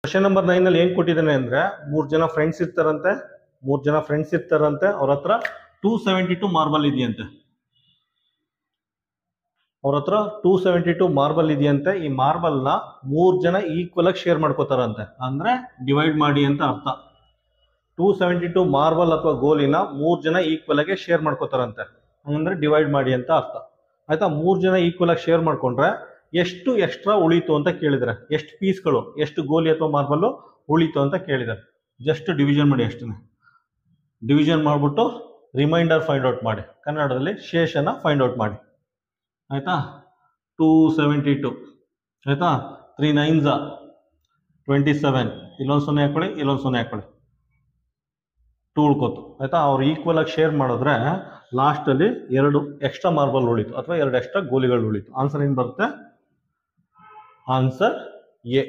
Question number 9 ಅಲ್ಲಿ ಏನ್ ಕೊಟ್ಟಿದ್ದಾನೆ ಅಂದ್ರೆ ಮೂರ್ ಜನ ಫ್ರೆಂಡ್ಸ್ ಇರ್ತಾರಂತೆ ಅವ್ರ ಹತ್ರ 272 ಮಾರ್ಬಲ್ ಇದೆಯಂತೆ. ಈ ಮಾರ್ಬಲ್ ನ ಮೂರ್ ಜನ ಈಕ್ವಲ್ ಆಗಿ ಶೇರ್ ಮಾಡ್ಕೋತಾರಂತೆ, ಅಂದ್ರೆ ಡಿವೈಡ್ ಮಾಡಿ ಅಂತ ಅರ್ಥ. 272 ಮಾರ್ಬಲ್ ಅಥವಾ ಗೋಲಿನ ಮೂರ್ ಜನ ಈಕ್ವಲ್ ಆಗಿ ಶೇರ್ ಮಾಡ್ಕೋತಾರಂತೆ, ಅಂದ್ರೆ ಡಿವೈಡ್ ಮಾಡಿ ಅಂತ ಅರ್ಥ. ಆಯ್ತಾ, ಮೂರ್ ಜನ ಈಕ್ವಲ್ ಆಗಿ ಶೇರ್ ಮಾಡ್ಕೊಂಡ್ರೆ ಎಷ್ಟು ಎಕ್ಸ್ಟ್ರಾ ಉಳಿತು ಅಂತ ಕೇಳಿದ್ರೆ, ಎಷ್ಟು ಪೀಸ್ಗಳು, ಎಷ್ಟು ಗೋಲಿ ಅಥವಾ ಮಾರ್ಬಲ್ ಉಳಿತು ಅಂತ ಕೇಳಿದ್ದಾರೆ. ಜಸ್ಟ್ ಡಿವಿಷನ್ ಮಾಡಿ, ಅಷ್ಟೇ ಡಿವಿಷನ್ ಮಾಡ್ಬಿಟ್ಟು ರಿಮೈಂಡರ್ ಫೈಂಡ್ ಔಟ್ ಮಾಡಿ, ಕನ್ನಡದಲ್ಲಿ ಶೇಷನ ಫೈಂಡ್ ಔಟ್ ಮಾಡಿ. ಆಯ್ತಾ, 272 ಆಯ್ತಾ, 3 9s 27, ಇಲ್ಲೊಂದು 0 ಹಾಕೊಳ್ಳಿ, ಇಲ್ಲೊಂದು 0 ಹಾಕೊಳ್ಳಿ, 2 ಉಳ್ಕೋತು. ಆಯ್ತಾ, ಅವ್ರು ಈಕ್ವಲ್ ಆಗಿ ಶೇರ್ ಮಾಡಿದ್ರೆ ಲಾಸ್ಟ್ ಅಲ್ಲಿ 2 ಎಕ್ಸ್ಟ್ರಾ ಮಾರ್ಬಲ್ ಉಳಿತು ಅಥವಾ 2 ಎಕ್ಸ್ಟ್ರಾ ಗೋಲಿಗಳು ಉಳಿತು. ಆನ್ಸರ್ ಏನ್ ಬರುತ್ತೆ? Answer A.